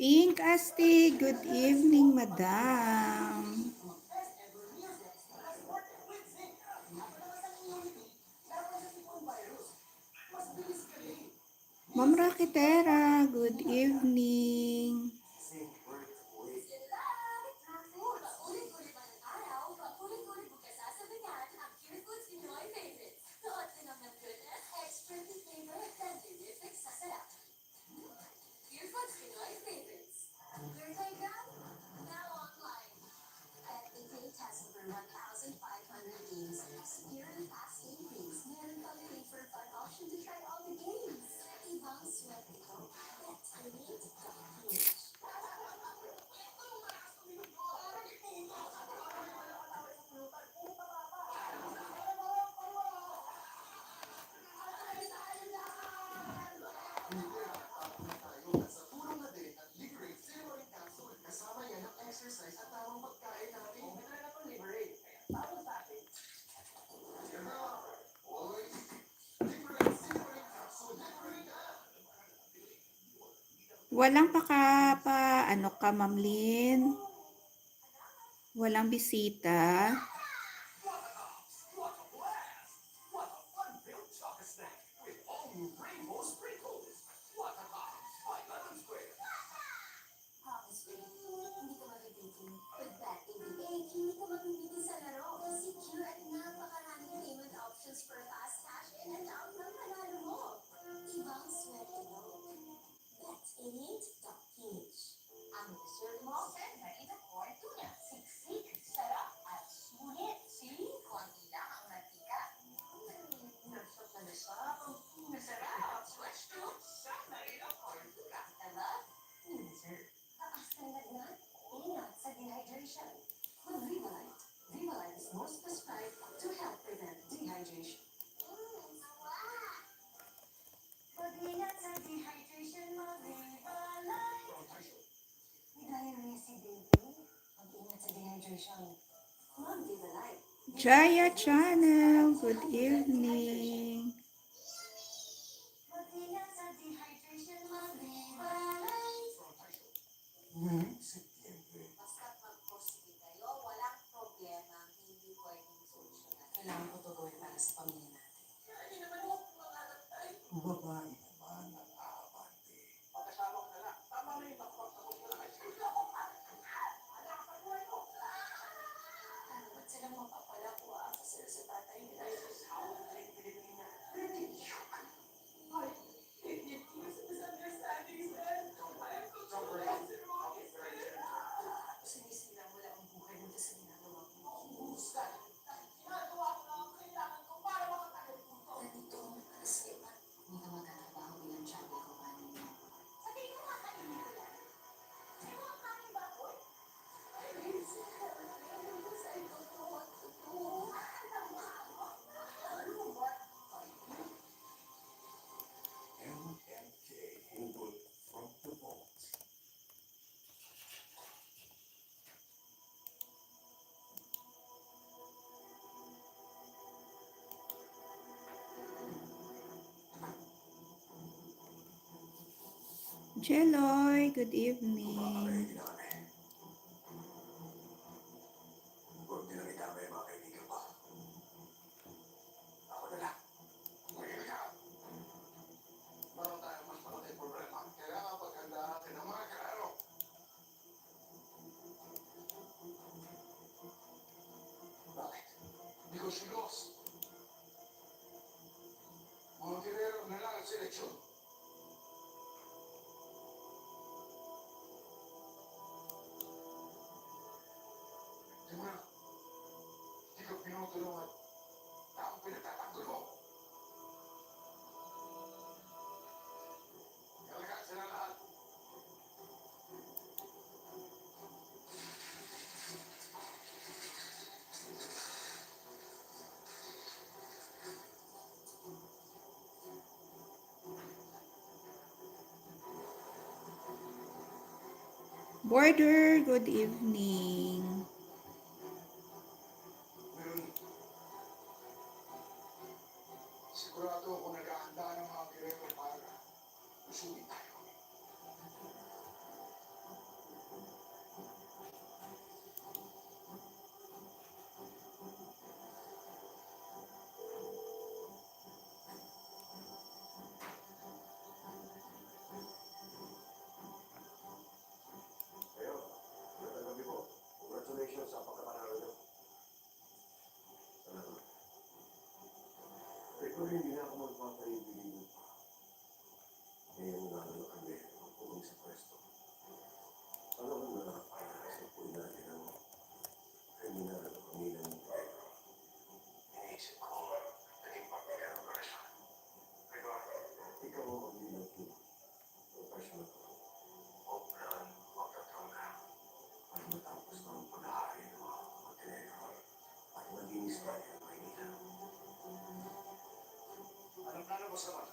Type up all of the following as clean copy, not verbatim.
Pink Asti, good evening, madam. Ma'am Rakitera, good evening. Walang ano ka, Ma'am Lynn? Walang bisita? Jaya Channel, good evening. Jeloy, good evening. Border, good evening. Sigurado ako naghahanda ng mga kirero para usugin tayo. Kayo, magandang gabi po. Congratulations sa pagkapanalo niyo. Salamat. Pero hindi na ako magpapaibigin pa. Ngayon nga na kami magpulong sa pwesto. Alam mo na sa puwi natin ang kriminal na pamilya ng Pedro. Iniisip ko, naging pamilya ng operasyon. Pero ikaw ang magbilang ko. Operasyon ko. Oplan, magtatrangga. Para matapos na ang paghahari ng mga Montenegro at maginis tayo ng Maynila. Anong plano mo sa mga?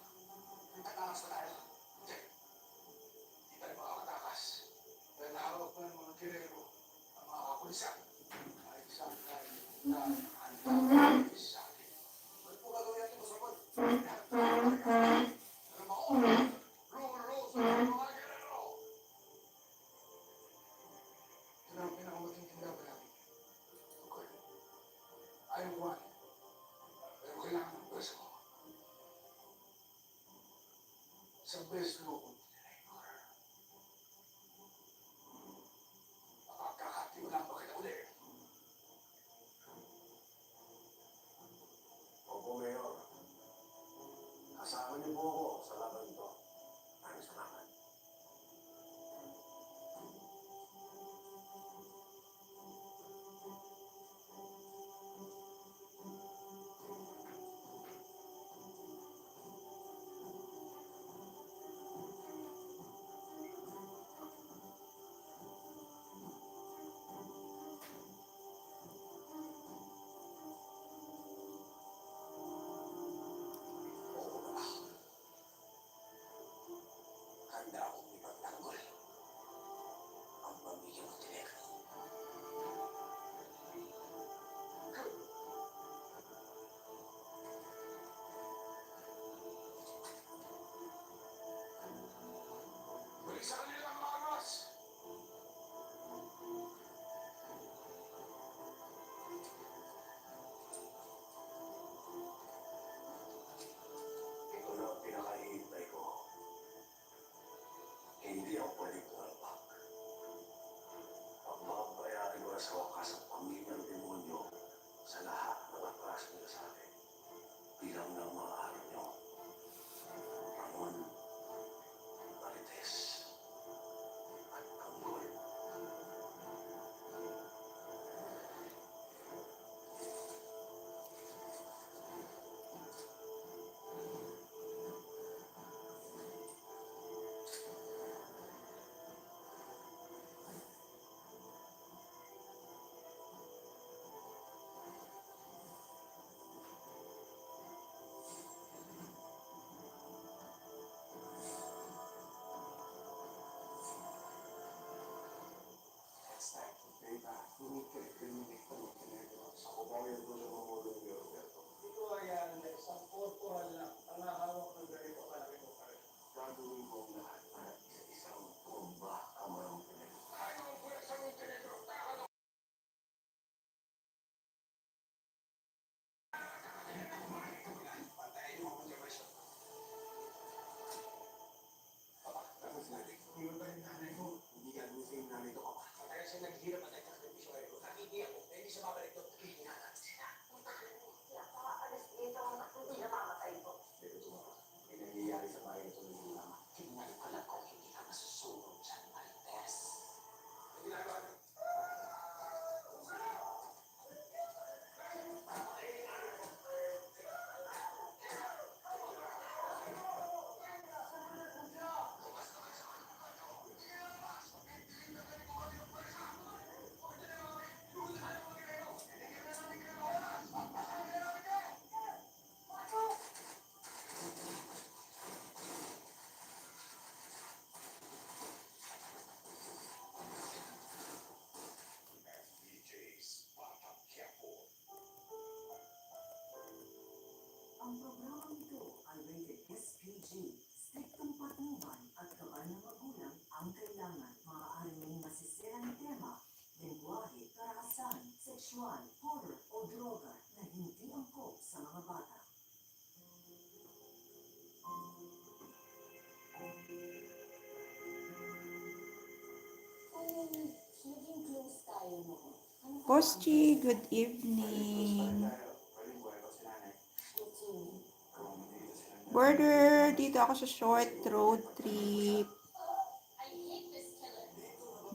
Tatakas na tayo. Hindi tayo makakatakas. Dahil nakawag pa ng mga kirero ang mga kapulisan. Ay isang tayo na ang sa atin. Ano po gagawin natin sa mga? Ano mga oras? Rule rules ng mga kirero. Ito na ang pinakamatinding laban natin. Okay. Ayaw ko man. Pero kailangan ng pwesto ko. Sa best mo kung tinayor. Makakatiwalaan ba kita ulit? Opo, Mayor. Kasama niyo po ako sa laban ito. Maraming salamat. Oo ba? Handa akong ipagtanggol ang pamilya Montenegro. Balik sa kanila ng mga armas! Ito na ang pinakahihintay ko. Hindi ako pwedeng pumalpak. Pagbabayarin ko na sa wakas ang pamilyang demonyo sa lahat ng atras nila sa akin. Bilang ng mga araw nyo. Ramon, Marites, at Tanggol. It's time for payback. We need to eliminate the Montenegro. Ako ba yung gusto mo mulong ni Roberto? Ito ay na isang corporal lang ang nahawak ng ganito kalaki ko pa rin. Gagawin ko ang lahat para isa-isang bomba ang mga Montenegro. Ayaw ang pula sa Montenegro! Takano! Patayin mo ang motivation. Papa, tapos natin. Hindi ba yung nanay mo? Hindi ka gusto yung nanay ko, Papa. Kaya siya naghihirap at nagsakripisyo kayo. Nakiki ako na hindi siya babalik doon. Kihinatan sila. Dito tumama. May nangyayari sa bahay ito ng mama. Tingnan ko lang kung hindi ka masusunog dyan, Marites. Ang ginagawa niyo? Ang programang ito ay rated SPG. Striktong patnubay at gabay ng magulang ang kailangan. Maaaring may masisirang tema, lengguwahe, karahasan, sexual, horror o droga na hindi angkop sa mga bata. Naging close tayo noon. Ano ka Poschi, good evening. Border, dito ako sa short road trip.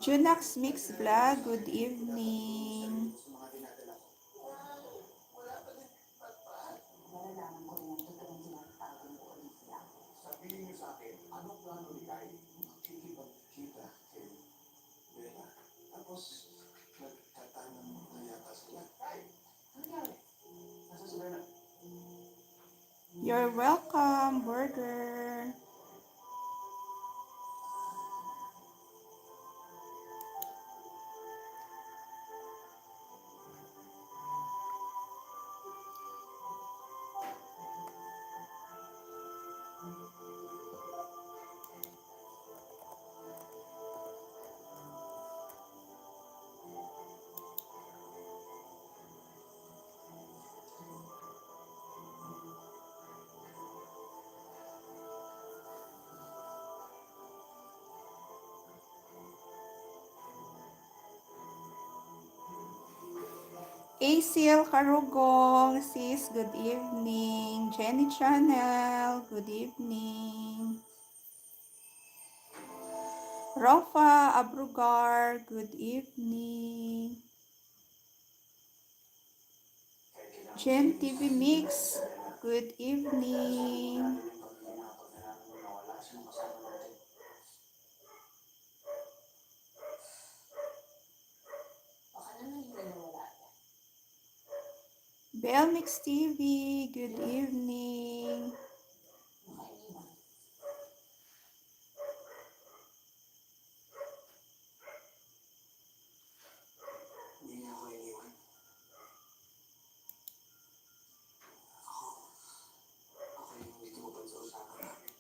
Junax Mix Vlog, good evening. Malalaman ko rin ang totoong tinatawag ng Olivia. Sabihin niyo sa akin, anong plano ni Kai? Makikipagkita kay Bella. Tapos, nagtatanong na yata sila. Kai, ano nangyari? Nasa si Bella? You're welcome, Border. Acil Karugong, sis, good evening. Jenny Channel, good evening. Rofa Abrugar, good evening. Gem TV Mix, good evening. Baka naman hindi nawala yan. Bell Mix TV, good evening. Baka iniwan. Hindi niya ako iniwan. Ako yung hindi tumupad sa usapan namin.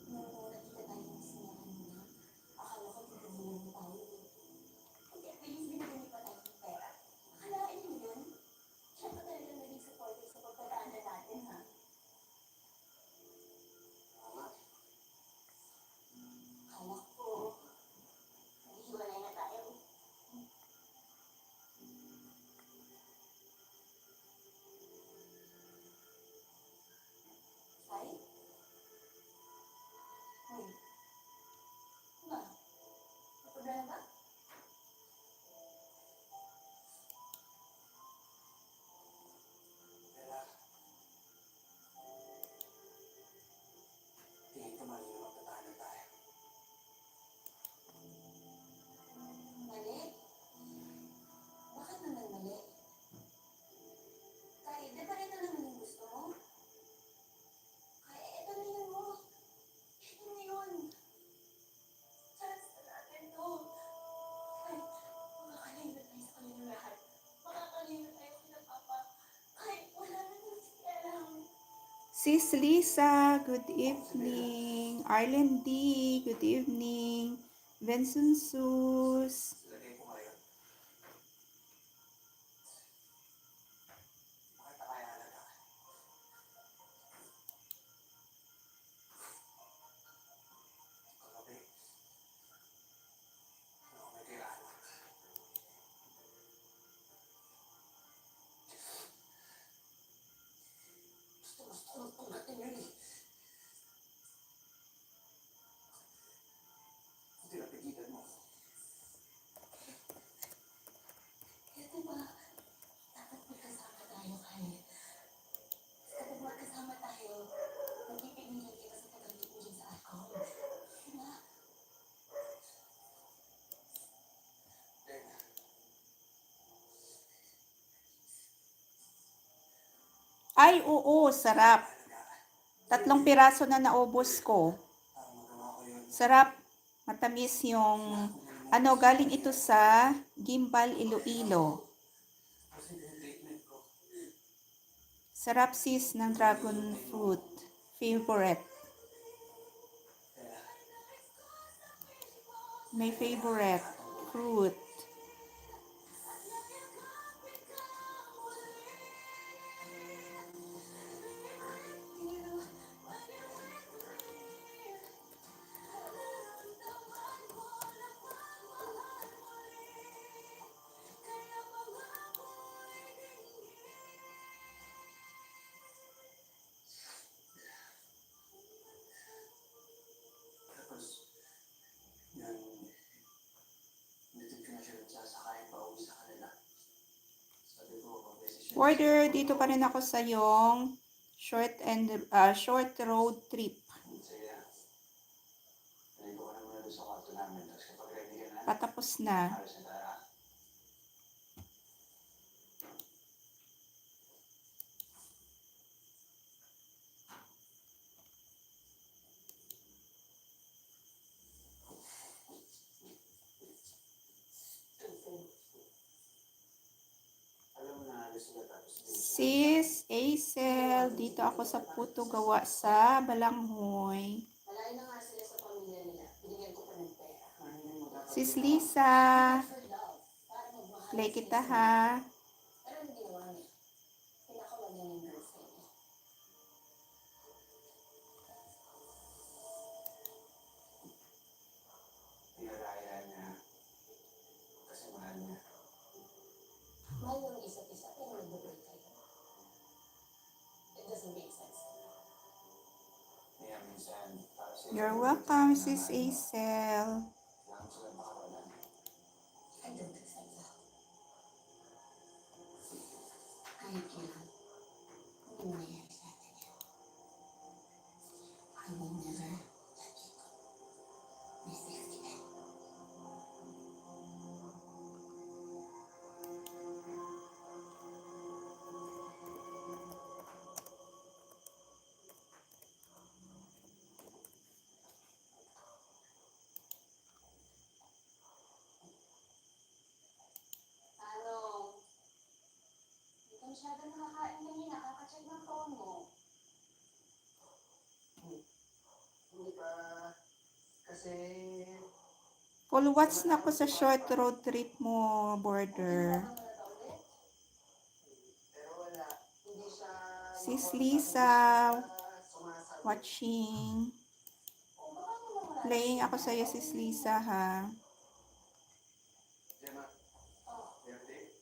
Nung nakita tayo ng sinyahan niya, akala ko titignan mo tayo. Hindi, at least binigyan niyo pa tayo ng pera. Akalain niyo yun? Siya pa talaga naging supportive sa pagpapaanan natin, ha? Oo nga. Akala ko, naghihiwalay na tayo. Ay? Uy. Ba? May problema ba? Bella. Tingin ko mali na magtatahanan tayo. Mali? Bakit naman mali? Kaya, di ba rin naman yung gusto mo? Kaya, ito na yun mo. Ito na yun. Chance na natin to. Ay, makakalimutan tayo sa kanilang lahat. Makakalimutan tayo kina Papa. Ay, wala na nang siyalang. Sis Lisa, good evening. Arlen D, good evening. Benson Sus. Ilagay ko ngayon. Bakit na kaya alagaan? Kagabi, ano may tiraan? Gusto natin yun eh. Buti napigilan mo. Ito ba? Dapat magkasama tayo, Kyle. Kapag magkasama tayo, magpipigilan kita sa paggamit mo dyan sa alcohol. Diba? Then, Ay, oo, sarap. alagaan. 3 piraso na naubos ko. Para magawa ko yun. Sarap. Matamis yung Ano, galing ito sa Gimbal, Iloilo. Sarap sis ng dragon fruit. Favorite. My favorite fruit. Tapos, yan, hindi ko na siya sasakayin pa uwi sa kanila. Sabi ko, mag-message siya. Border, dito pa rin ako sa yung short road trip. Sige. Naligo ka na muna doon sa kwarto namin. Tapos kapag ready ka na, Patapos na. alas na tayo. Alam mo na alas na tapos Sis, Acel, dito ako sa Puto Gawa sa Balanghoy. Malayo na nga sila sa pamilya nila. Binigyan ko pa ng pera. Sis Lisa, For love. Para magmahal play sila kita sa- ha. Pero hindi ginawa niya. Pinakawan niya ng girlfriend niya. pinag-aayahan niya. Kasi mahal niya. Mahal yung isa't isa, pero nag-break kayo. It doesn't make sense. Kaya minsan, para sa You're welcome, Sis Acel. Kailangan sila makawalan. I don't accept that. Kahit kailan, hindi mangyayari sa atin yan. I will never let you go. Miss 60. Ano? Hindi ka masyado nakakain kanina. Kaka-check ng phone mo. Hindi pa. Kasi, Full watch na ako sa short road trip mo, Border. Ano na daw ulit? pero wala. Hindi siya Sis Lisa, sumasagot. watching. O baka naman wala. Playing ako sa'yo, Sis Lisa ha. Gemma, Oh, birthday?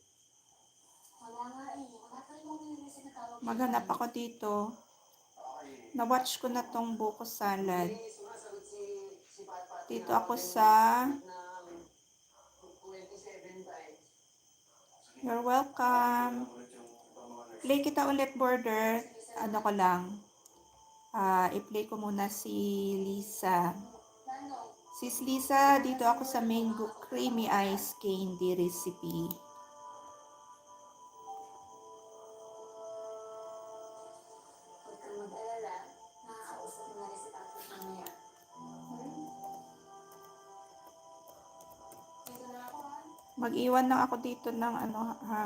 wala nga eh. Wala pa rin mong nililis na tawag. Maghanap ako dito. Okay. Na-watch ko na tong buko salad. Hindi sumasagot si Pat. Dito ako sa ng 27 times. You're welcome. Play kita ulit, Border. Ano ko lang. I-play ko muna si Lisa. Nano? Sis Lisa, dito ako sa mango creamy ice candy recipe. Huwag kang mag-alala. Nakakausap mo na rin si Patrick mamaya. Dito na ako ha. Mag-iwan lang ako dito ng ano ha.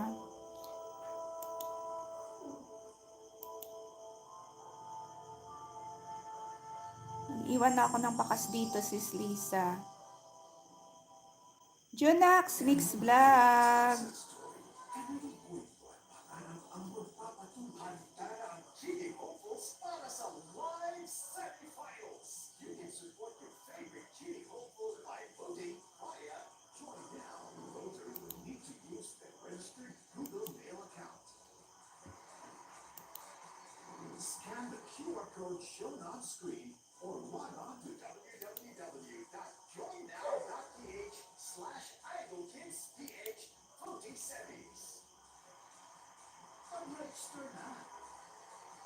Mag-iwan na ako ng bakas dito, Sis Lisa. Junax Mix Vlog. Para sa live semifinals, you can support your favorite Chili Hopefuls by voting via Join Now. Voters will need to use their registered Google Mail account. Scan the QR code shown on screen or log on to www.joinnow.ph/idolkidsph voting settings. Register now.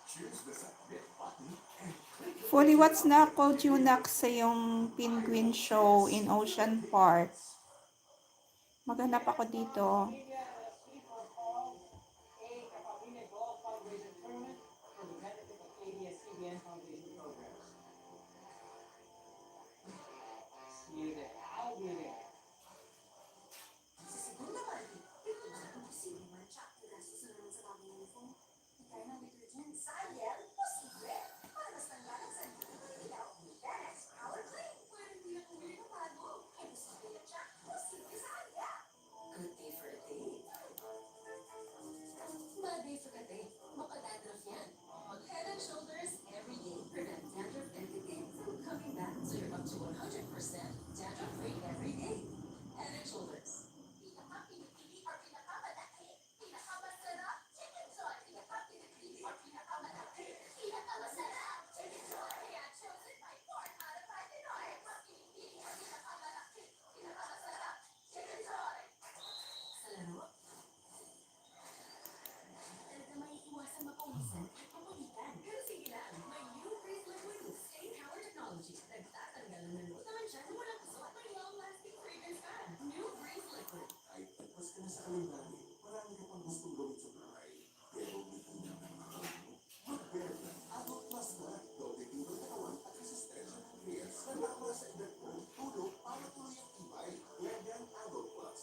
Choose the submit button and click Fully watch na ako, Junax, sa yung Penguin Show in Ocean Park. Maghanap ako dito. sa kalendaryo, marami ka pang gustong gawin sa buhay. Pero mag-bear na. Adult Plus na. Doble tibay katawan at resistensya ng nutrients na tama sa edad mo. Tulong para tuloy ang tibay. Legan Adult Plus.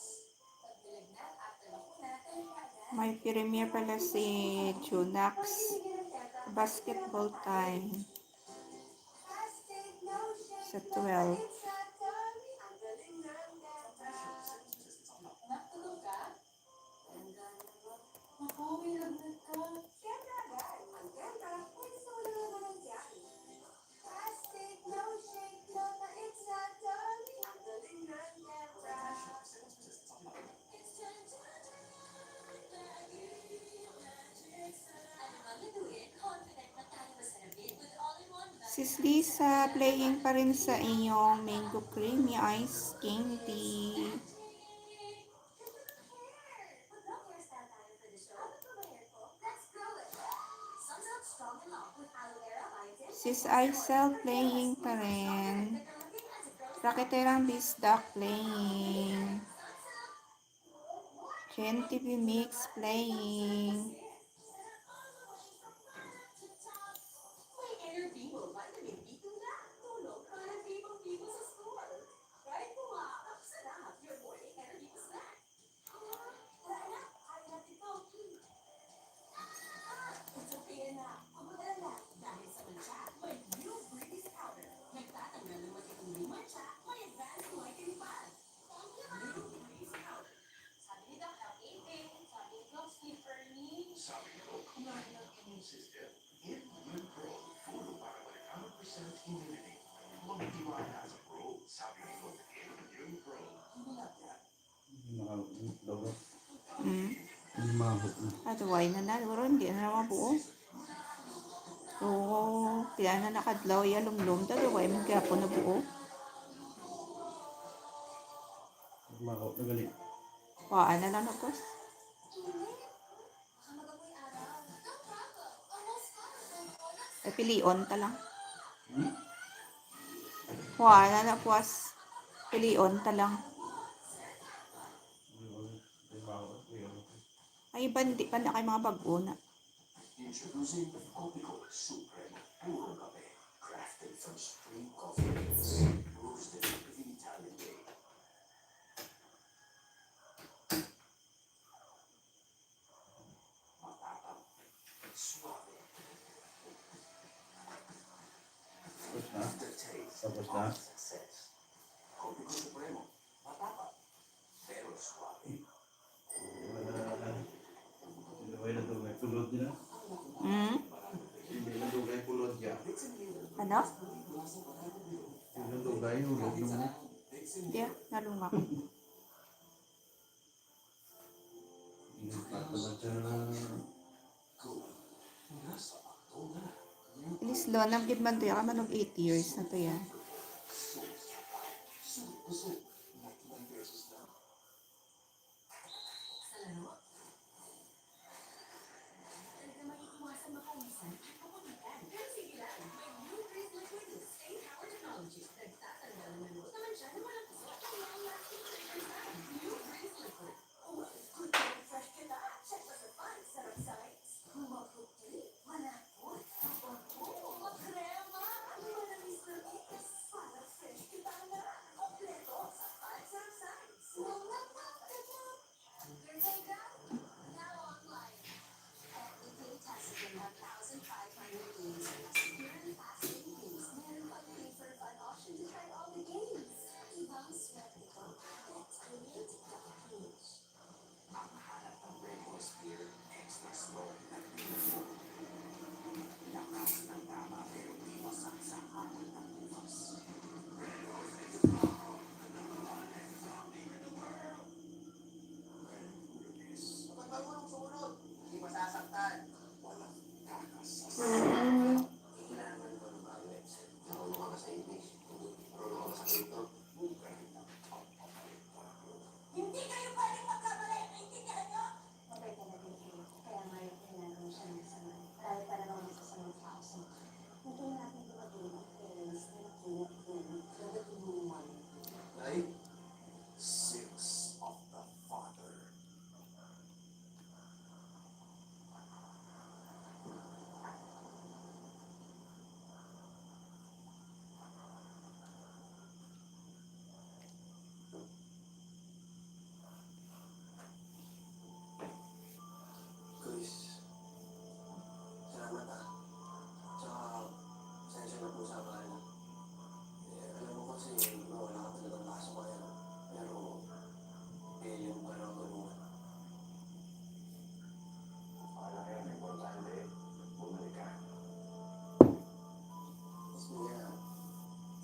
Pagdilag na after bakuna, tayo na agad. May premiere pala si Chunax. Basketball time. Sa 12. Natulog ka? Naku, may lagnat ka. Siyempre agad. Ang ganda, pwede sa wala naman ang tiyan. Plastic, no shake, no na it's not done. Ang galing ng Kevra. It's time to ano bang gagawin? Confident na tayo masarapin with all-in-one Sis Lisa, playing pa rin sa inyong mango creamy ice candy. Sis Aisel, playing pa rin. Raketerang Bisdak, playing. Gen TV Mix, playing. Sabi nito, kumain ng immune system. Immune Pro. Tulong para balik 100% immunity. Magtiwala sa Pro. Sabi nito, Immune Pro. Ataway na na. Pero hindi na mabuo. Oo. Kaya na nakadlaw ya lumlum. Tataway man kaya po nabuo. Waan na lang nagkos. Pilion ta lang. Waan na puas. Pilion ta lang. Ay, bandi pa na kay mga bago na. Introducing Copico Supreme Puro Kape. Crafted from spring coffee beans. Roasted the Italian way. Matapang. Suave. Aftertaste Tapos na? of success. Copico Supremo. Matapang. Pero suave. Hindi na may pulot niya. Hindi na dugay pulot niya. Ano? Hindi na dugay hulog naman. Hindi, nalunga ko. Hindi patalag siya na Nasa akto na. Ilislo, namgid man to yan. Manog 8 years na to yan. Sulit. 99 pesos lang. Sa laro, talaga maiiwasan makawisan at kapulikan. Pero sige lang, may Blue Breeze Liquid with Stay Power Technology. Nagtatanda ng nanood naman siya na walang kasot ang mga lasting flavors na Blue Breeze Liquid. Oh, good to refresh ka na. Check mo sa fun, sarap size. Maputi, malapot, makrema, manamis na ikas, para fresh kita na. Kompleto,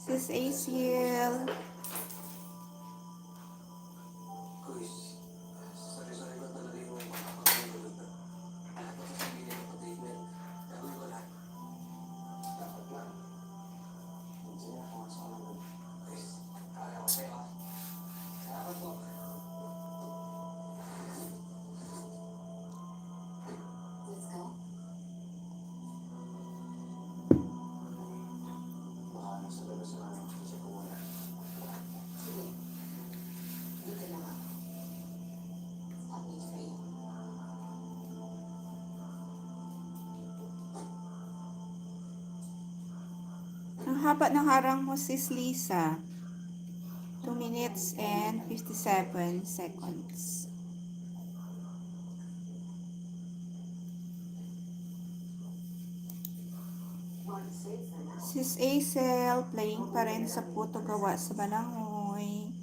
Sis Acil. Chris, sorry na talaga yung makakapagulog na. Lahat ng sasabihin niya ng treatment, gagawin ko lahat. Dapat lang. Hindi na ako masama nun. Chris, kaya ko sa'yo ah. Salamat po. Let's go. Baka nasa labas na lang. Check ko muna. Sige. Dito lang ako. I'll wait for you. Ang haba ng harang mo, Sis Lisa. 2 minutes and 57 seconds. One safe for now. Sis Acel, playing pa rin sa puto gawa sa Balangoy.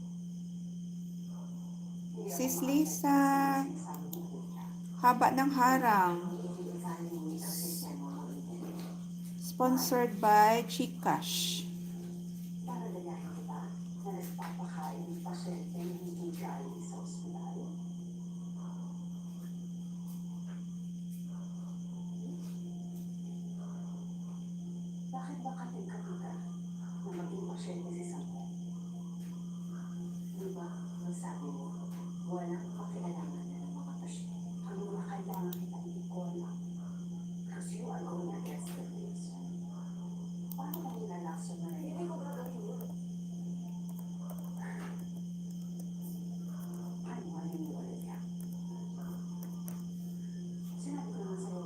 Sis Lisa, haba ng harang. Sponsored by Gcash. Para dalahin kita na nagpapakain ng pasyente na hindi galing sa ospital. Bakit ba kating-kati ka na maging pasyente si Samuel? Di ba, ang sabi mo, walang pakialaman na ng mga pasyente. Ang mga kailangan kita i-call up. Because you are going against the rules. Paano mo nilalakson na rin? Hindi ko gagawin yun. Paano maniniwala niya? Sinabi ko naman sa'yo,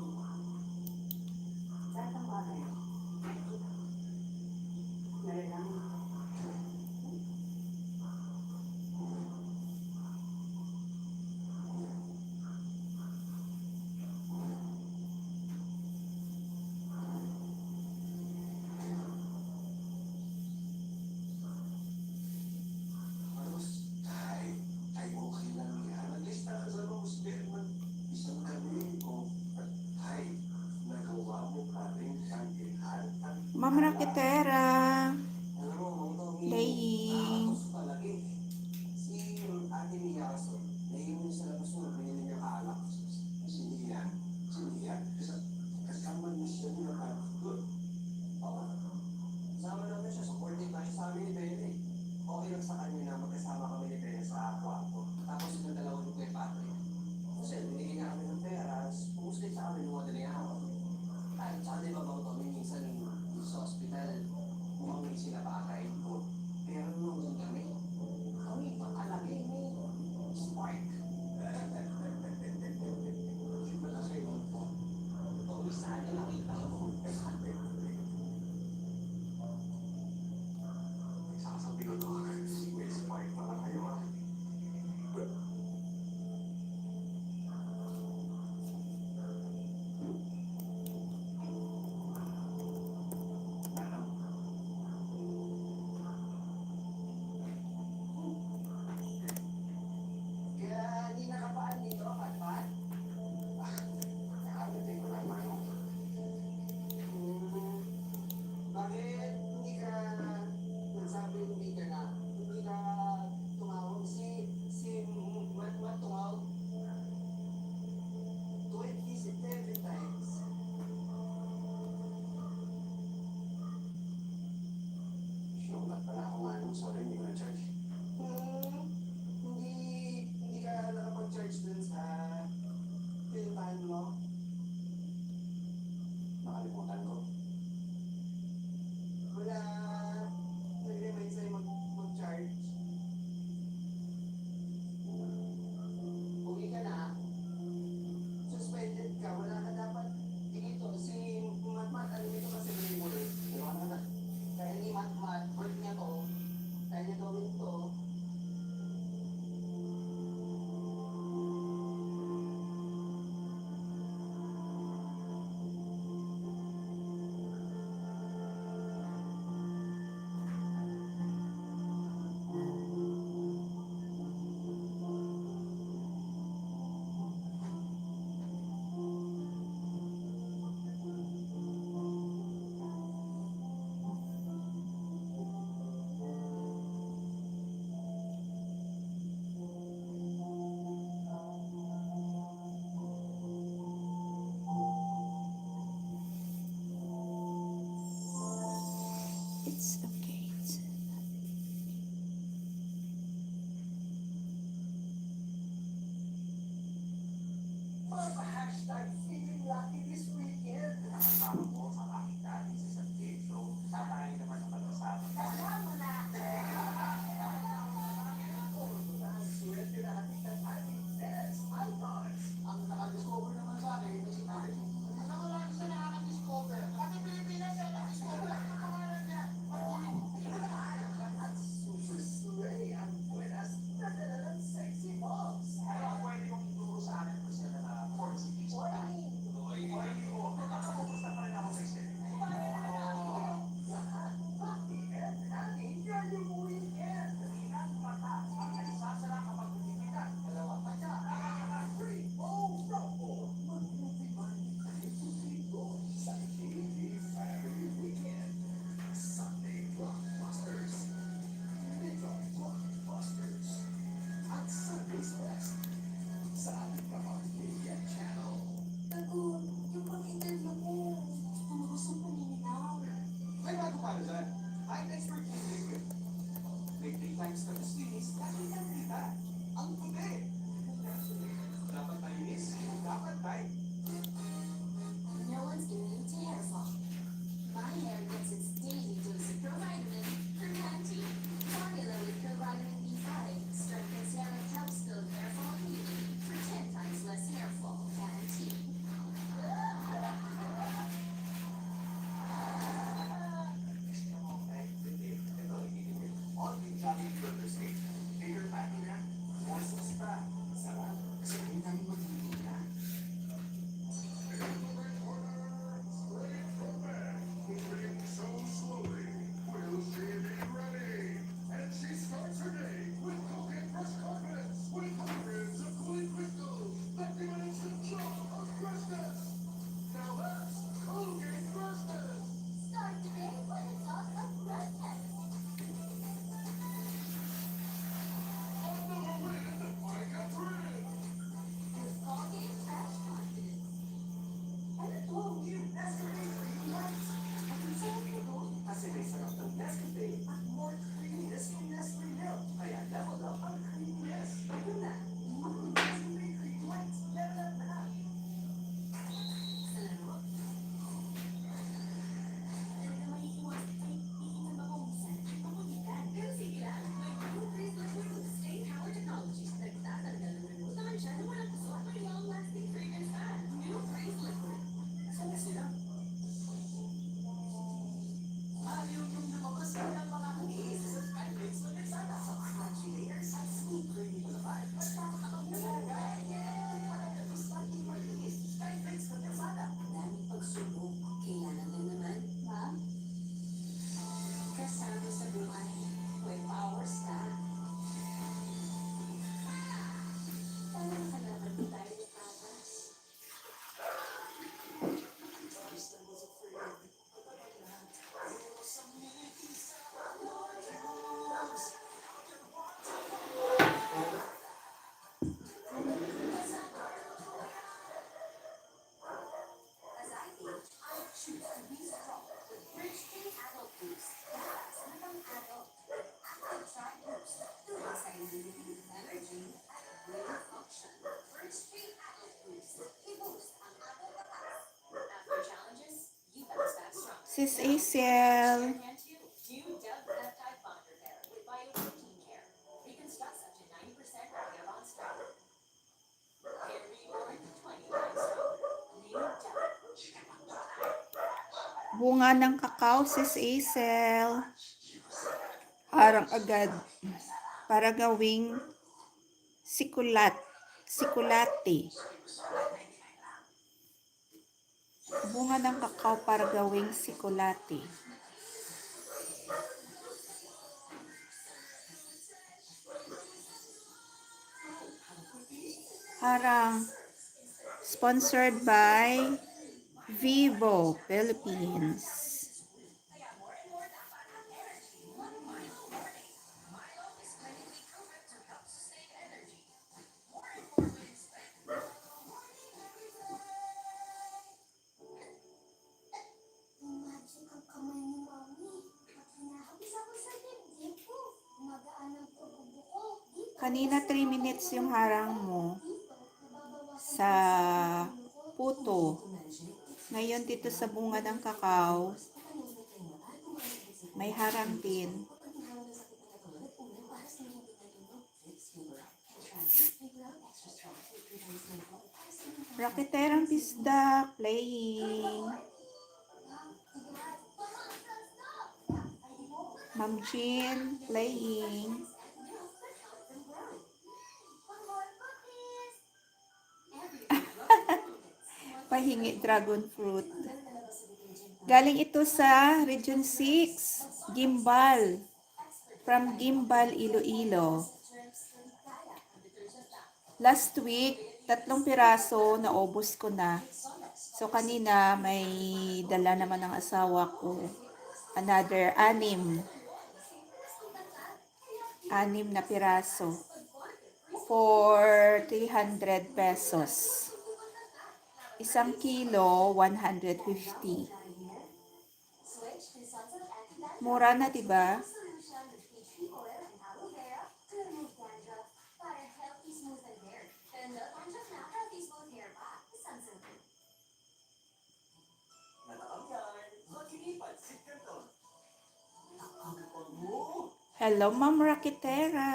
lahat ng bagay, nakikita. Nalalaman ko. Carlos, tay, okay lang yan. Naglista ka sa mga sperma. Isang gabi o tay, nagawa mo pa rin siyang ilhan. Ma'am Rakitera, Alam mo, mga Tommy, playing. nakakos palagi. Si Ate Miyaso, naiinom sa labas mo, pinili niya kaalak. Si Nia, kasama niya siya niya doon. Oo. Kasama namin siya, supportive na siya sa amin ni Bene. Okay lang sa kanya na magkasama kami ni Bene sa kwarto. Tapos yung dalawa ni Kuya Patrick. Kasi binigyan niya kami ng pera, pumuslit sa amin ng mga dali hawak. At saka di ba mga Tommy, minsan sa hospital, Sis Acel. New Dove Peptide Bond Repair with Bioprotein Care. Reconstructs up to 90% of your bond structure. Hair reborn 20 times stronger. New Dove. Bunga ng kakao, Sis Acel. Harang agad. Para gawing sikulate. Bunga ng kakao para gawing sikulate. Harang. Sponsored by Vivo Philippines. Magic ang kamay ni Mami. At hinahapis ako sa dibdib ko. Magaan ang tubo ko. Kanina 3 minutes yung harang mo sa puto. Ngayon dito sa bunga ng kakao, may harang din. Rakiterang bisda playing. Ma'am Jean playing. Pahingi dragon fruit. Galing ito sa Region 6, Gimbal. From Gimbal, Iloilo. Last week, 3 piraso, naubos ko na. So, kanina, may dala naman ng asawa ko. Another 6. 6 na piraso. For 300 pesos. 1 kilo, 150. Mura na, diba? Hello, Ma'am Rakitera.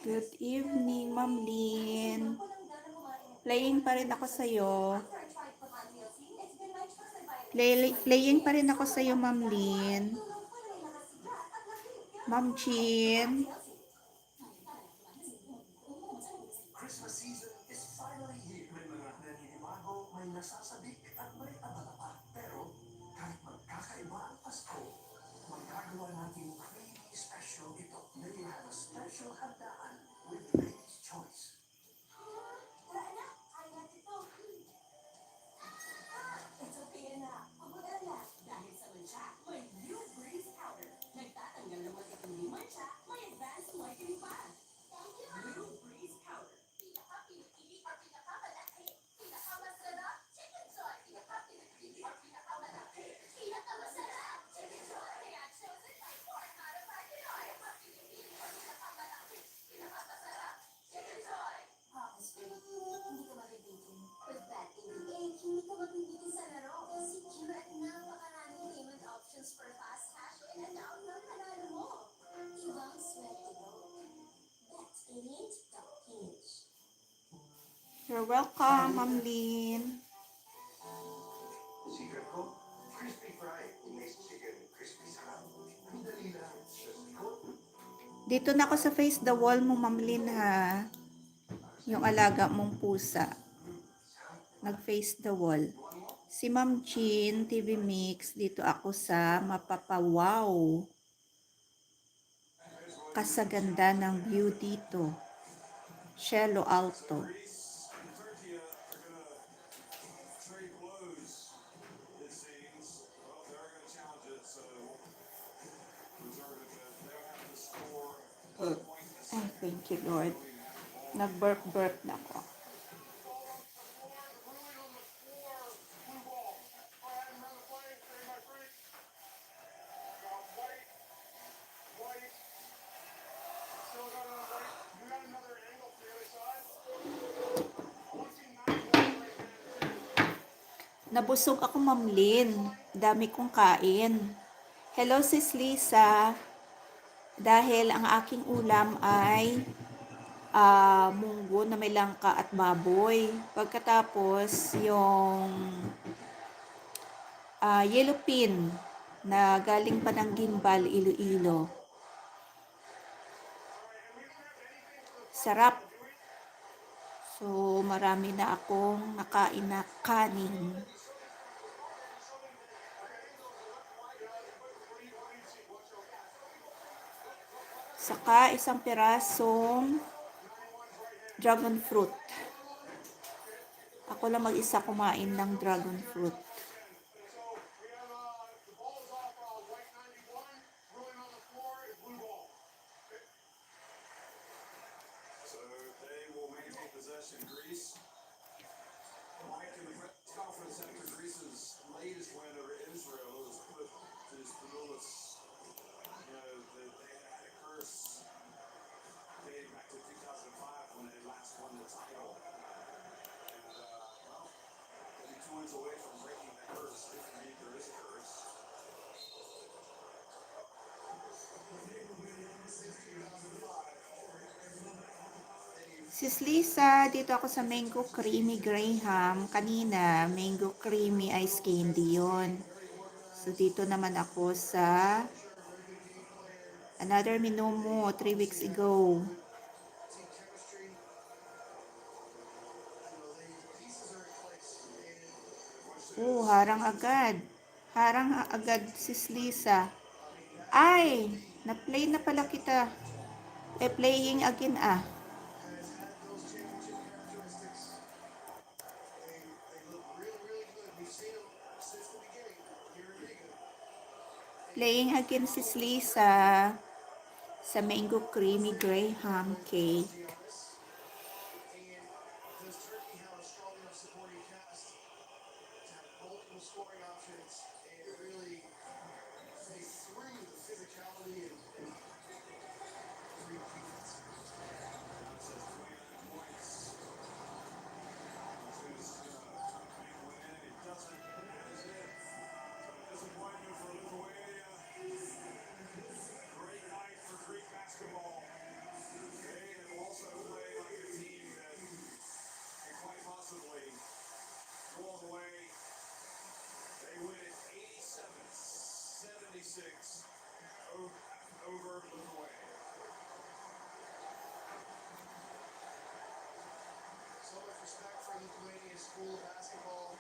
Good evening, Ma'am Lynn. Playing pa rin ako sa'yo. Playing pa rin ako sa'yo, Ma'am Lynn. Ma'am Jean. Christmas season is finally here. May mga naninibago, may nasasabik at may abala pa. Pero kahit magkakaiba ang Pasko, magagawa natin really special ito. They have a special handaan with Lady's Choice. Wala na, kaya ito. Ito kaya na, pag-alala. Dahil sa mancha, may new Breeze Powder. Nagtatanggal ng matitinding mancha, may advanced whitening pa. Thank you. New Breeze Powder. Pinaka-pinipili or pinaka-malaki. Pinaka-masarap. Chicken Joy. Pinaka-pinipili or pinaka-malaki. Pinaka-masarap. Chicken Joy. Kaya chosen by 4 out of 5 Pinoy. Pinipili or pinaka-malaki. Pinaka-masarap. Chicken Joy. Hindi ka mabibitin. With that ingredient, hindi ka mabibitin sa laro. Secure at napakaraming payment options for fast cash in and out ng panalo mo. Ibang swerte mo. Bet88.ph. You're welcome, Ma'am Lynn. Secret ko, crispy fry. Makes chicken crispy sarap. Ang dali lang. Just cook. Dito na ako sa face the wall mo, Ma'am Lynn, ha. Yung alaga mong pusa. Nag-face the wall. Si Ma'am Jean, TV Mix, dito ako sa mapapawaw. Kasaganda ng view dito. Cielo Alto. Ay, thank you, Lord. Nag-burp na ako. Nabusog ako, Ma'am Lynn. Dami kong kain. Hello, Sis Lisa. Dahil ang aking ulam ay munggo na may langka at baboy. Pagkatapos, yung yellow pin na galing pa ng Gimbal, Iloilo. Sarap. So, marami na akong nakain na kanin. Saka isang pirasong dragon fruit. Ako lang mag-isa kumain ng dragon fruit. So they will maintain possession. Greece. Mike in the press conference after Greece's latest win over Israel was put to Spanoulis. You know, they had a curse dating back to 2005 when they last won the title. And, well, they'll be 2 wins away from breaking that curse. If indeed there is a curse. Sis Lisa, dito ako sa Mango Creamy Graham. Kanina, Mango Creamy Ice Candy yon. So, dito naman ako sa another Minomo 3 weeks ago. Harang agad. Harang agad, Sis Lisa. Ay, na-play na pala kita. Playing again Playing again, Sis Lisa. Sa Mango Creamy Graham Cake. Over Lithuania. So much respect for Lithuanian school basketball.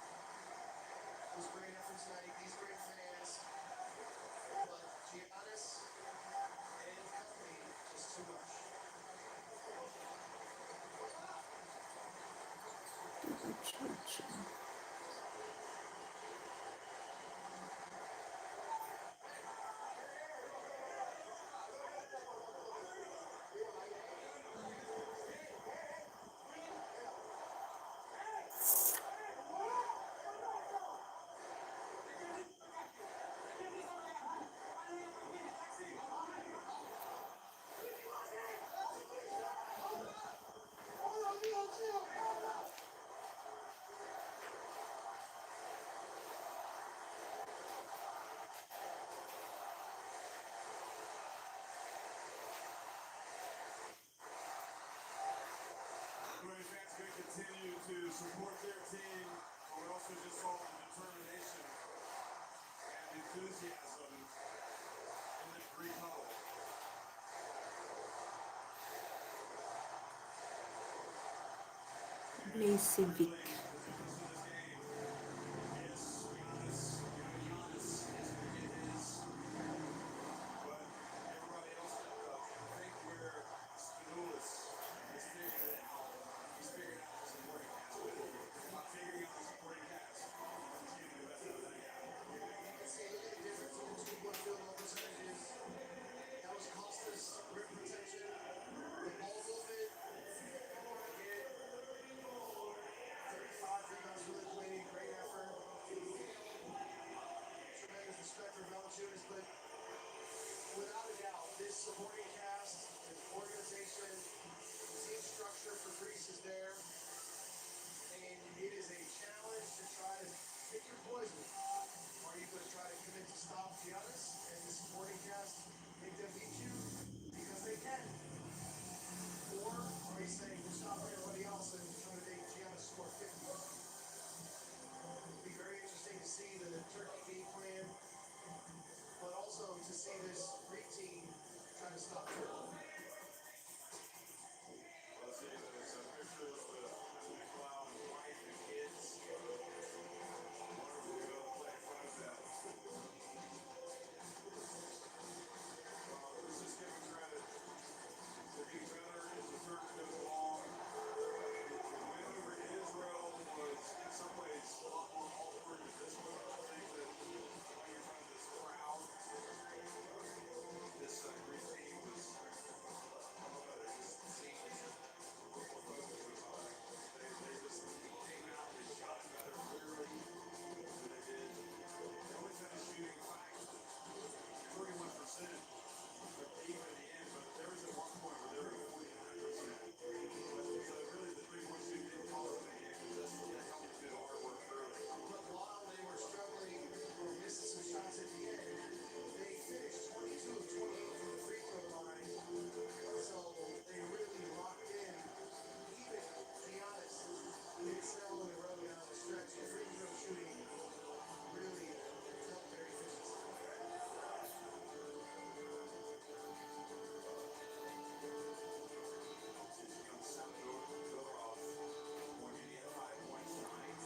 Those great efforts tonight, these great fans. But Giannis and company, just too much. Fans can continue to support their team, but we also just saw the determination and enthusiasm in the Greek huddle. Blazevic. Pick your poison. Are you going to try to commit to stop Giannis and the supporting cast, make them beat you because they can? Or are you saying we'll stop everybody else and try to make Giannis score 50? It'll be very interesting to see the Turkey game plan, but also to see this Greek team try to stop Turkey. Let's see, there's pictures with McLeod and wife and kids. Wonderful to go play in front of them. This is giving credit to be better as the tournament goes along. The win over Israel was in some ways a lot more awkward than this one. I think that playing in front of this crowd, this Greek team was, I don't know, they just seemed more focused on it. They just came out, they shot it better clearly than they did. They only finished shooting 41%. Deep at the end, but there was at one point where they were at 49%. So really the three-point shooting didn't cost them any because that's how much good hard work early. But while they were struggling or missing some shots at the end, they finished 22 of 28 from the free throw line. So they really locked in. Even Giannis did sell in a row down the stretch. The free throw shooting really felt very efficient. Comes Zadorov, pointing in 5 points tonight.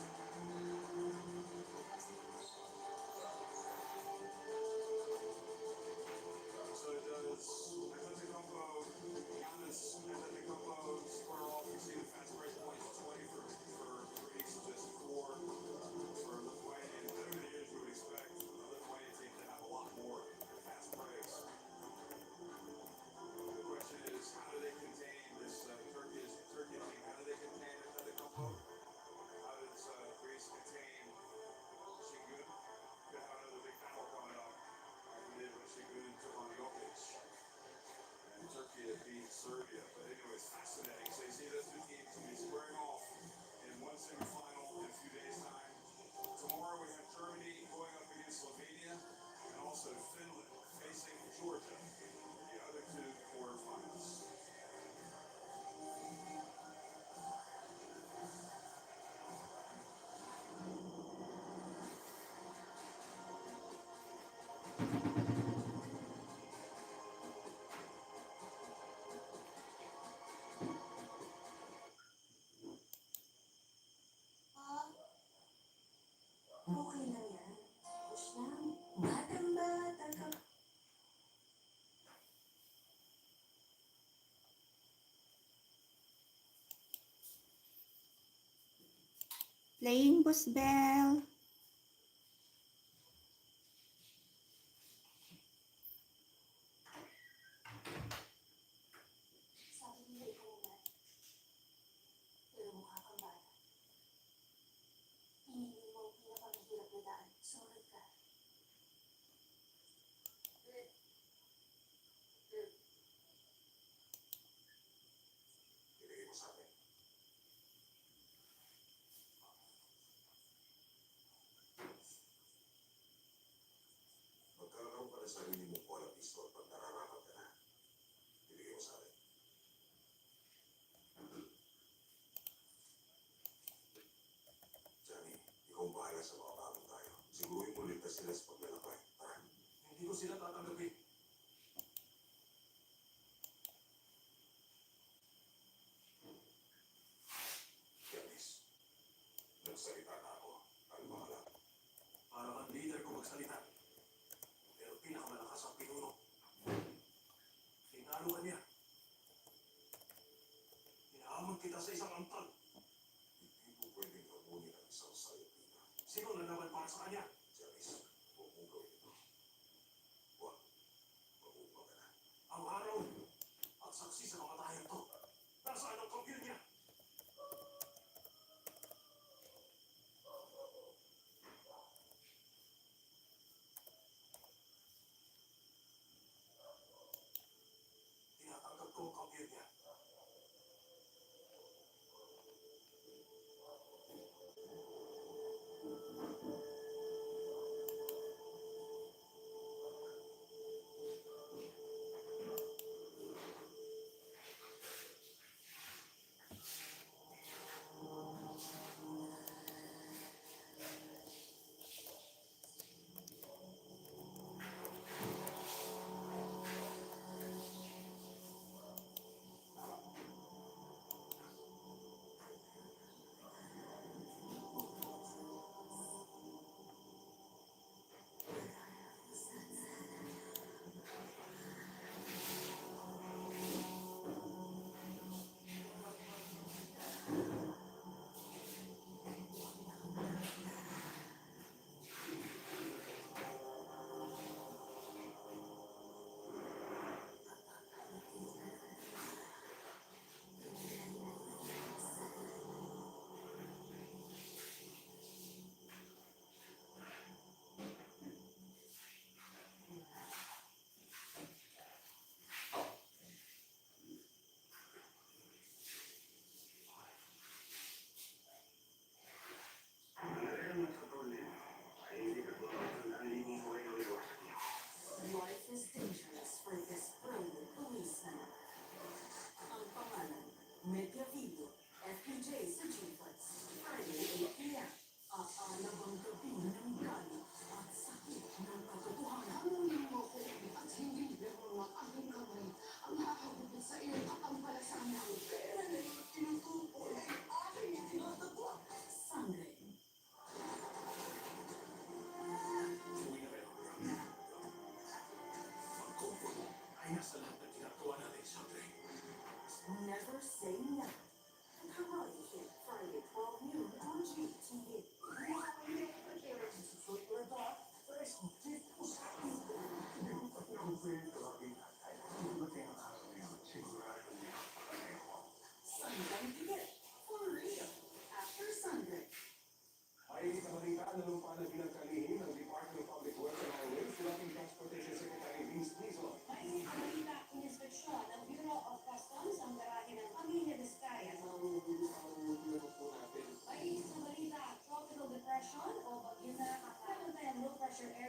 So does Antetokounmpo, Giannis Antetokounmpo square off? You see the fast break points 20 for Greece, just 4 for Lithuania. I don't think you would expect a Lithuania team to have a lot more fast breaks. The question is, how do they contain this Turkey team? How do they contain Antetokounmpo? How does Greece contain Şengün? Could have another big foul coming up. Like we did when Şengün took on Jokic. And Turkey had beat Serbia. But anyways, fascinating. So you see those two teams will be squaring off in one semifinal in a few days' time. Tomorrow we have Germany going up against Slovenia and also Finland facing Georgia. The other two quarterfinals. Okay lang yan. Push lang. Batang-bata ka. Playing Boss Bell. Sabi nila ikaw na. Pero mukha kang bata. Pinili mo ang pinakamahirap na daan. Sumunod ka. Ibigay mo sa akin. Magkakaroon ka na sarili mong bola pistol pag nararapat ka na. Ibigay mo sa akin. Johnny, ikaw ang bahala sa mga bagong tayo. Siguruhin mo ligtas sila sa paglalakay. Tara. Hindi ko sila tatanggapin. Giannis, nagsalita na ako. Ang bahala. Para ang leader ko magsalita. Pero pinakamalakas ang pinuno. Tinalo ka niya. Hinahamon kita sa isang antol. Hindi po pwedeng hamunin ang isang sayop nila. Sino nalaban para sa kanya? Giannis, huwag mong gawin ito. Huwag. Mag-upa ka na. Ang araw at saksi sa kamatayan ko. Nasaan ang kampiyon niya? Tinatanggap ko ang kampiyon niya.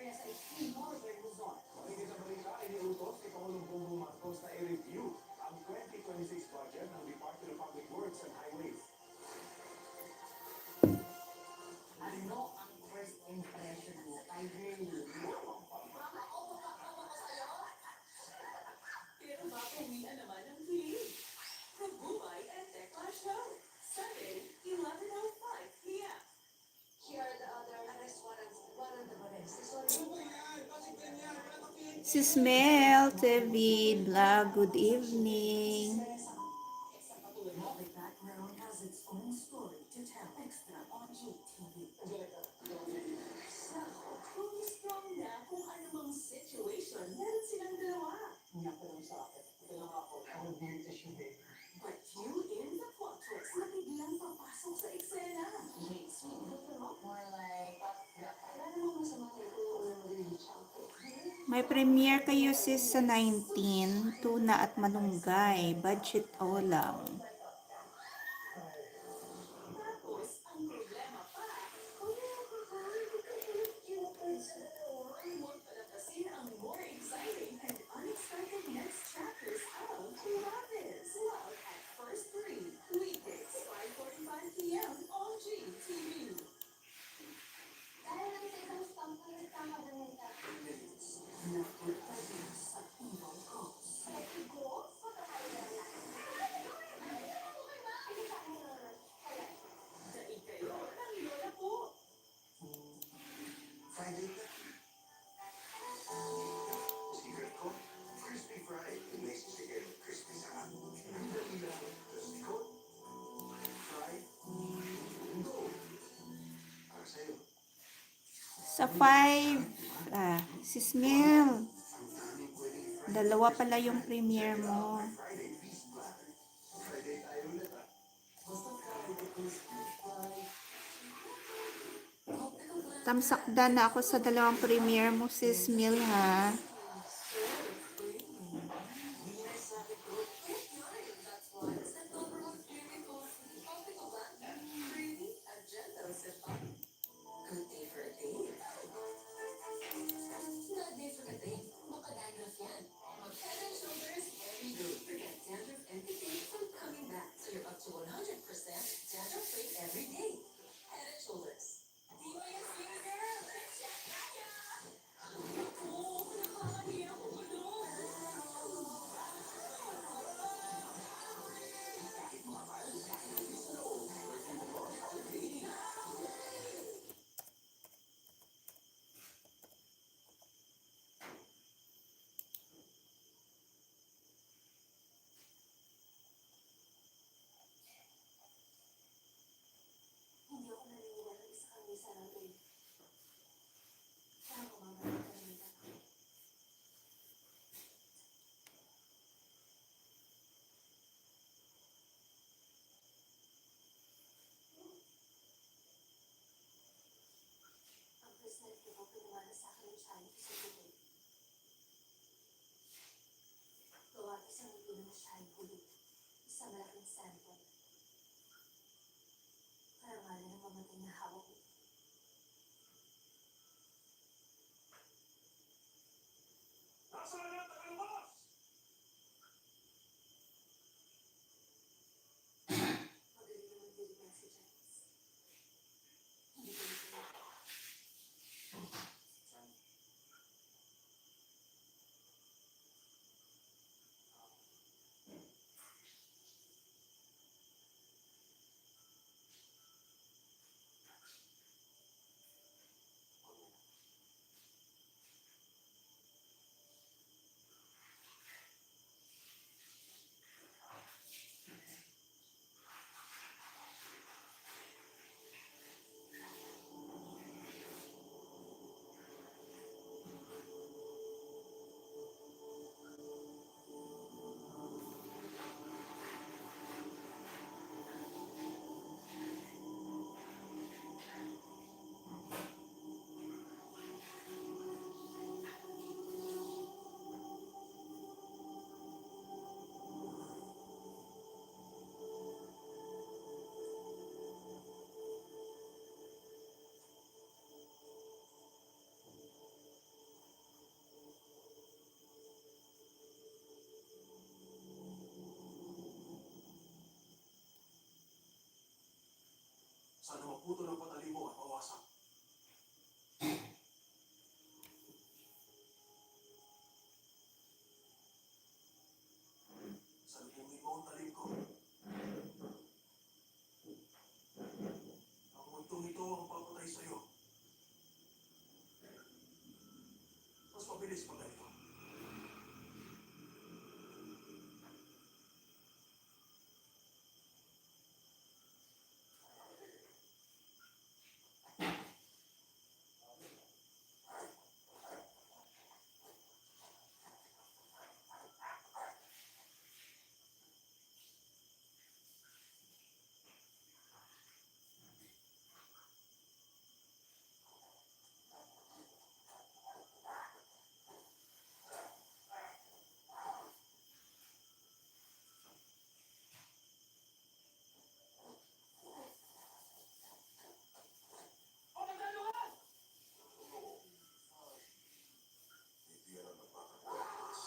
area sa Extreme Northern Luzon. Maligid sa balita, iniutos ni Pangulong Bongbong Marcos na i-review ang 2026 budget ng Department of Public Works and Highways. Ano ang first impression mo kay Hailey? Mama, overpack naman ko sa'yo. Pero mapawian naman ang hilig. The Bubay and Tekla Show. Sunday, 11:05 p.m. Here are the other restaurants. One of the best. This one. Si Smell TV Vlog, good evening. The background has its own story to tell. Extra on GTV. Nako, kung strong na kung anumang situation, meron silang dalawa. But you in the plot twist na biglang papasok sa eksena. Wait, sweet. More like, wala namang masama tayo kung una mag-reach out ko. May premiere kayo sis sa 19, tuna at malunggay, budget o lang. Tapos, ang problema pa, huwag palakasin ang more exciting and unexpected next chapters of Love Is Love at First Read, weekdays, 5:45 p.m. on GTV. Dahil lang sa isang stamp na nagtama ng nita. Nagpapagin sa ibang cause. Siguro, pagkakailan lang. Daig kayo ng lola po. Friday na. Secret ko, crispy fried. It makes chicken crispy sarap. Dali lang. Tapos ikot. Fry. Go. Para sa'yo. Sa 5, si Smell. Ang daming pwedeng i-fry. Dalawa pala yung premiere mo. Friday feast platter. Friday tayo ulit ah. Basta Friday is Friday. Tamsakda na ako sa dalawang premiere mo sis Smell ha. Good day for a date. Not day for a date. Makadandruff yan. Mag-Head and Shoulders every day. Forget dandruff and decay from coming back. So you're up to 100% dandruff-free every day. Head and Shoulders. Di ba yung skinny girl? Check kaya! Oo, nakakahiya ko doon. Hindi ako naniniwala isa kang may sarang ulit. Saan ko mamaya ka ng nita? Ang personality ko pinumana sa akin ng challenge sa buhay. Gawa isang libo ng shine huli. Isang malaking sample. Karangalan ng mamatay na hawak mo. Nasaan na? Tagalabas! Magaling naman diligan si Janice. Hindi ko nito Mabilis mo na ito. Hindi yan ang nagpapatalas.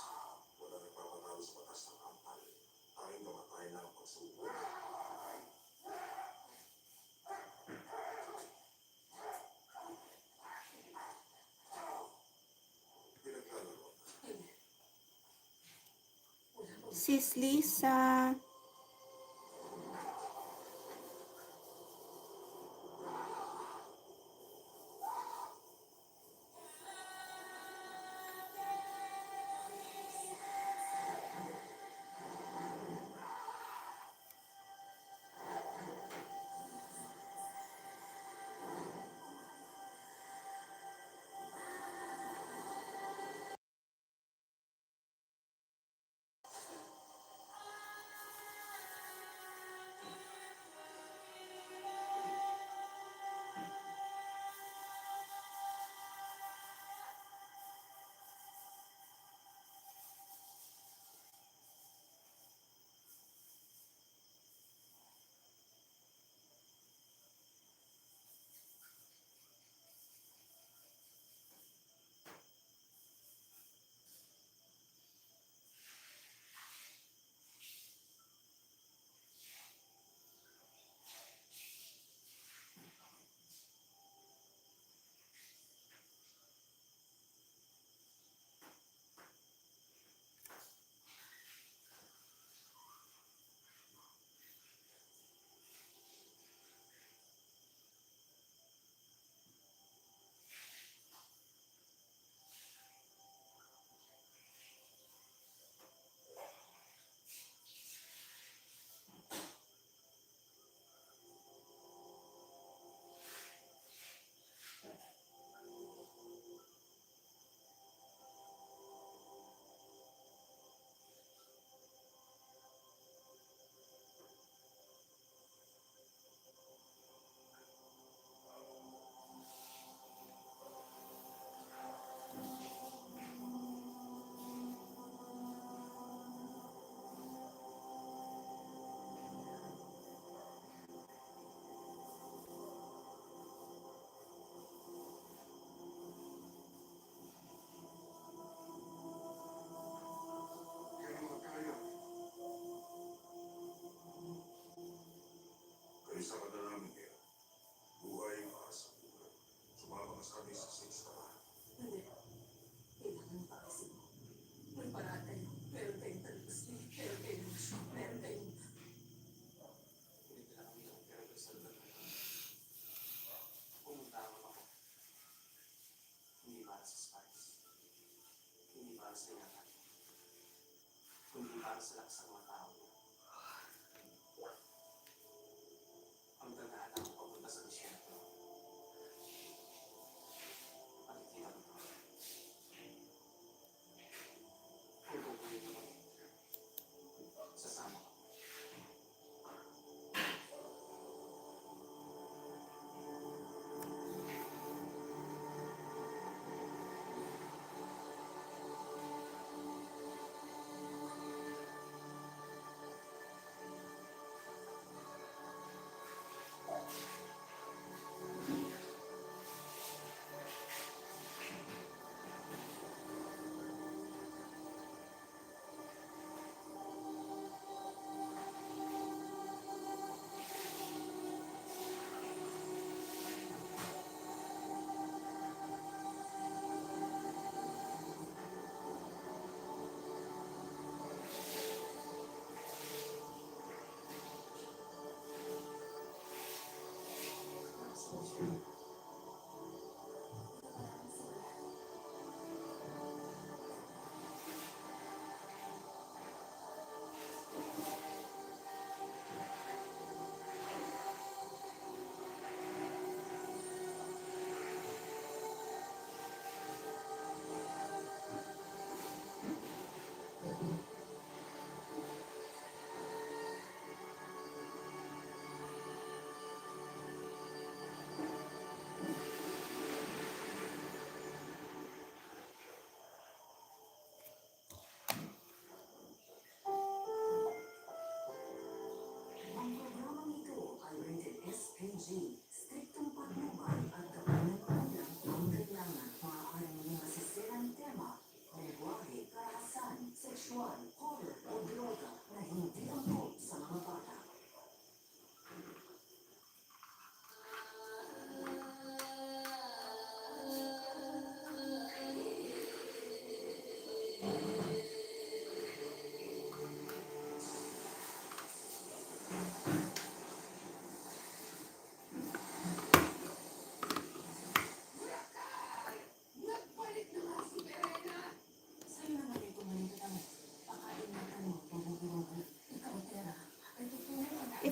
Wala nagpapatalo sa batas ng kampal. Tayong namatay na ang pagsubok. Pinaglalaro. Sis Lisa. Kaysa ka na namin ngayon. Buhay para sa buhay. Sumabangas kami sa sistahan. Hindi. Kailangan pakisin mo. May paraan kayo. Meron kayong talbos. Meron kayong lusyon. Meron kayong... Hindi na kami ng pera sa lugar na ito. Pumunta ako. Hindi para sa Sparks. Hindi para sa yaman. Kundi para sa lakas ng mga tao niya. Ang dadaan ako papunta sa disyerto. Makikita mo ito. Kung pupunin mo kami, sasama ko.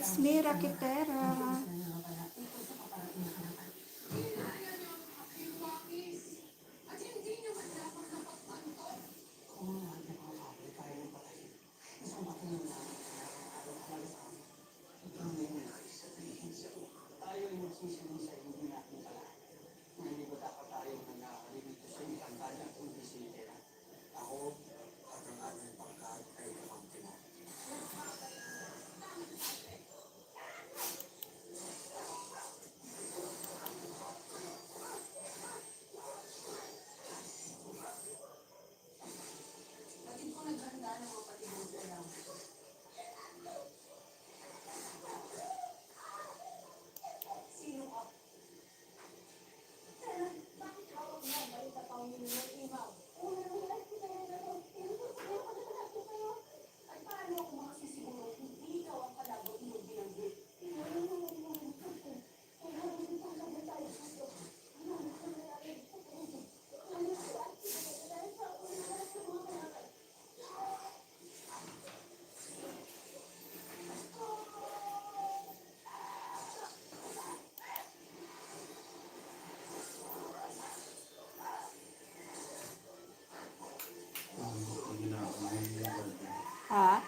It's me, Rakitera. Tayo ay nagsisisi sa hindi natin pala. Hindi ba dapat tayong nanakalimito sa ibang banyak kundi si Tera? Ako at ang aming pangkat ay kamangkin mo. Bakit ko naghanda ng mga patibod na lang? Sino ka? Tara, bakit hawak mo ang balita pa ang minimum imaw? Una nang lahat kita na ito. Tinutupin ko na lahat ko sa'yo. At paano ako makasisiguro hindi ikaw ang kalabot mo binanggit? Tingnan mo ang mga nagtutun. Kung habang dito ang laban tayo gusto. Ano ang nangyari sa puso? Ano ang suwat? Dahil sa ulo lahat ng mga kailangan. Ha?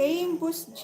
Playing Boss G.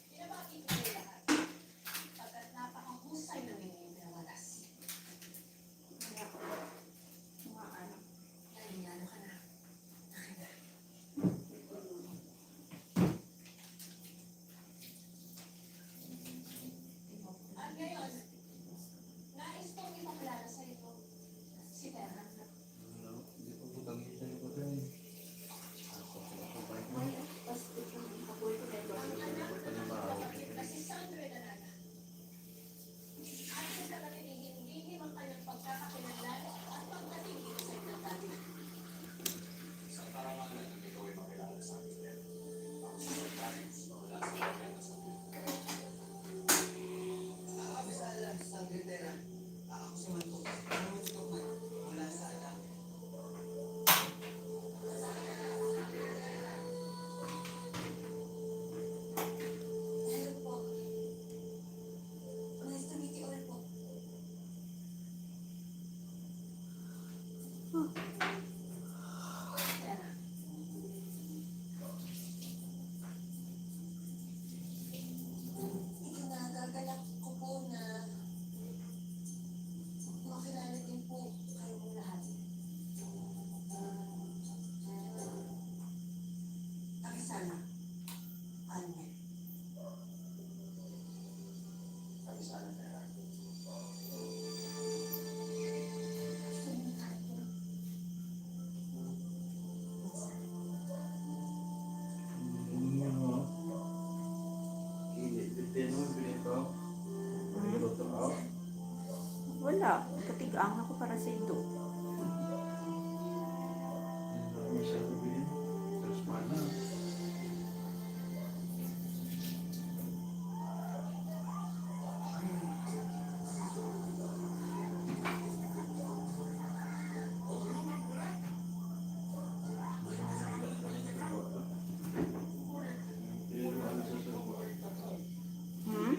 Pinabati ko kayo lahat. Pagkat napakahusay ng inyong pinawalas. Nangyano ka na. Akin na. At ngayon, nais kong ipakilala sa iyo si Tera. Kapatid na si Sandro Danana. Ayon sa katilihin, hindi man kanyang pagkakakilanlan at pagdating dito sa Itatali. Isang karangalan na ikaw ay makilala sa akin, Ted. Ako si Darius, mula sa Pagkata sa Nakakabisala sa Tera. Ako si Manto. Ano ito man mula sa alam? Hello po. Nice to meet you all po. Tera. Ikinagagalak ko po na makilala din po kayong lahat. Pakisana. Anya. Kami sana, Tera. Wala. Katigaan ako para sa ito. Hmm?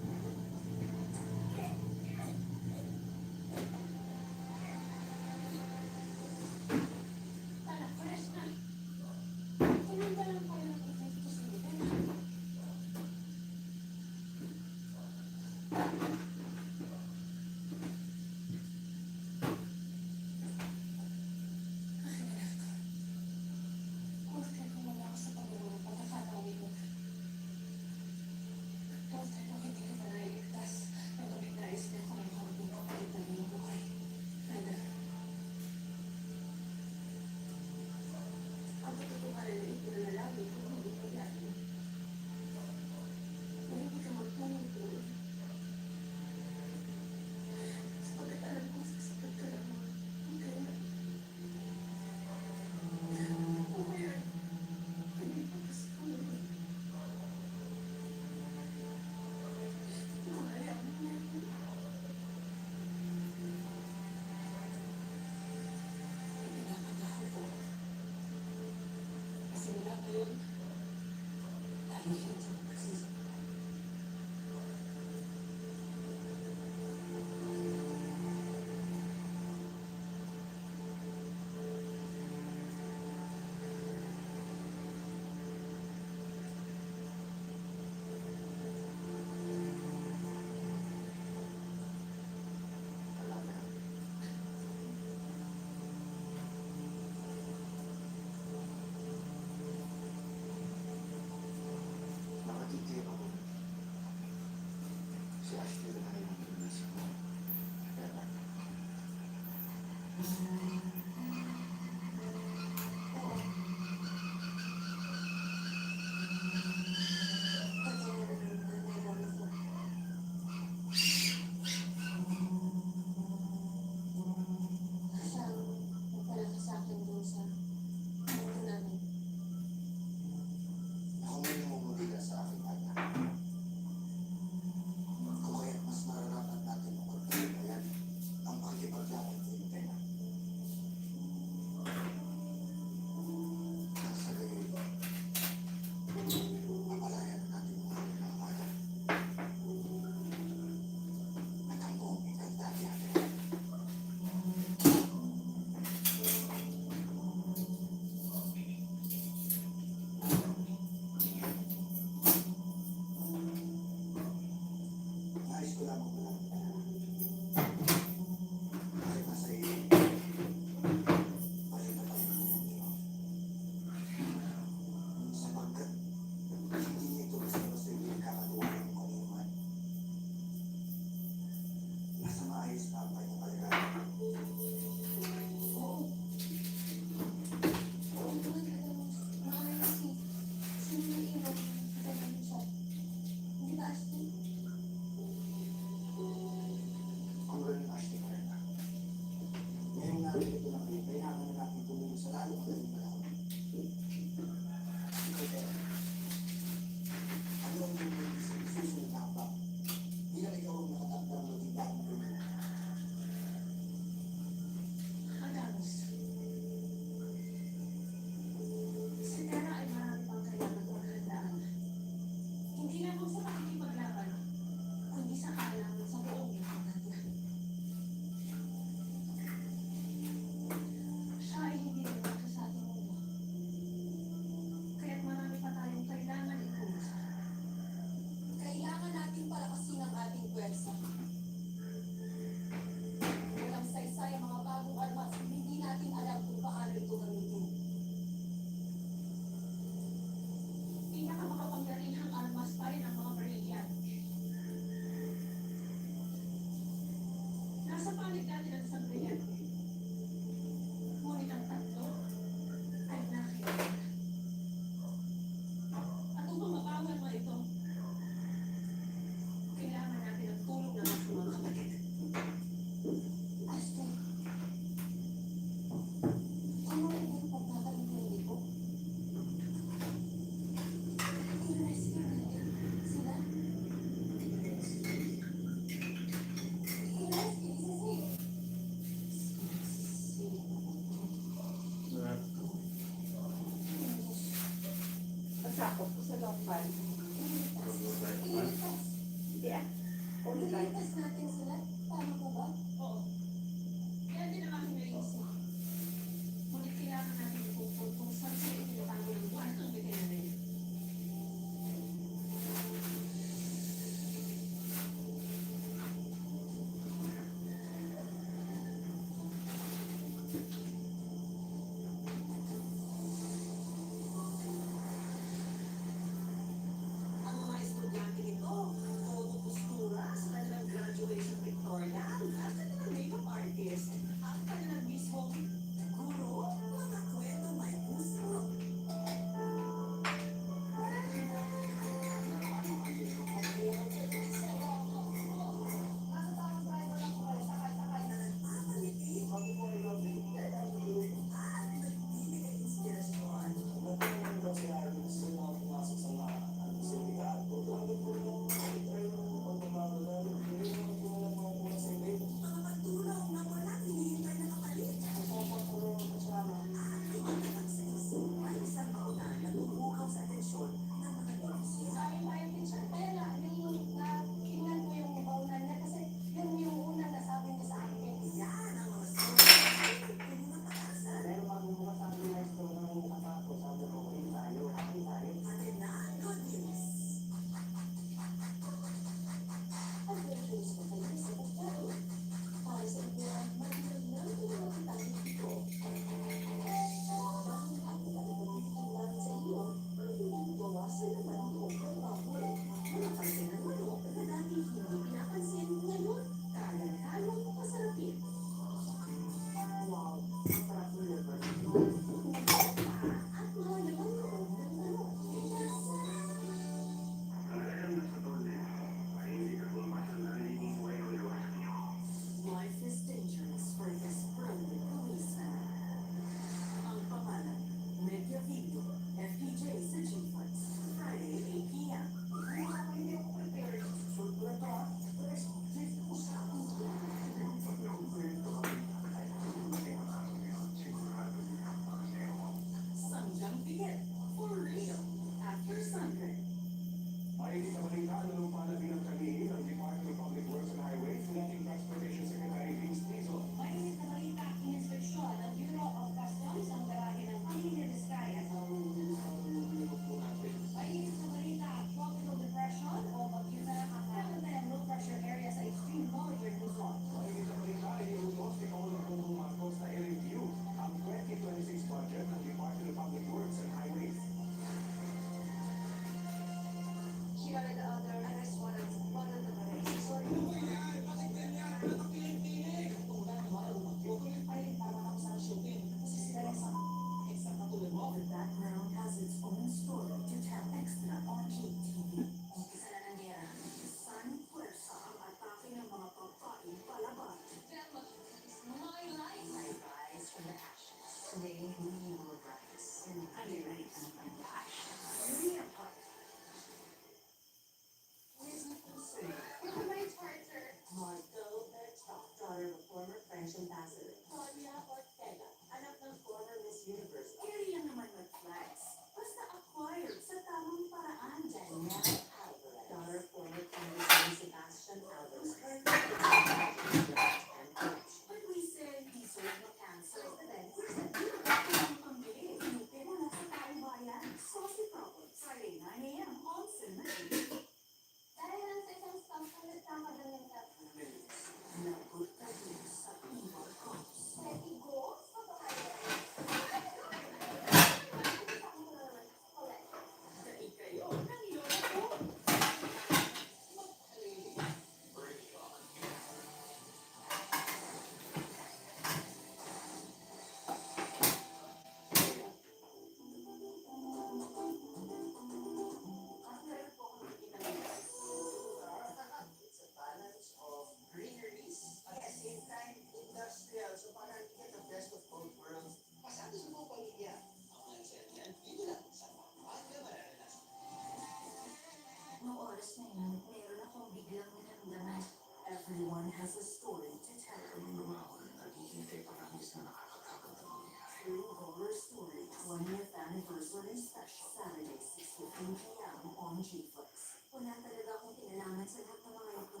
G-Flex. Wala talaga akong kinalaman sa lahat ng mga ito.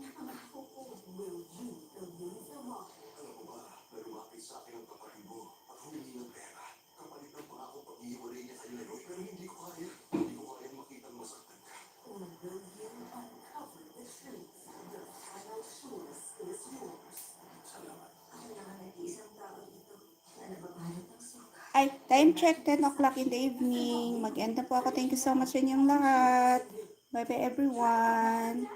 Napangako ko. Will you believe the lie? Alam mo ba, na lumapit sa akin ang kapatid mo at humingi ng pera. Kapalit ng pangako pag-iiwalay niya kayo ngayon, pero hindi ko kaya. Hindi ko kaya makitang masaktan ka. Or will you uncover the truth? The final choice is yours. Salamat. Ako lang ang nag-iisang tao dito na nababalot ng suka. Ay, time check, 10 o'clock in the evening. Mag-end na po ako. Thank you so much sa inyong lahat. Bye-bye everyone.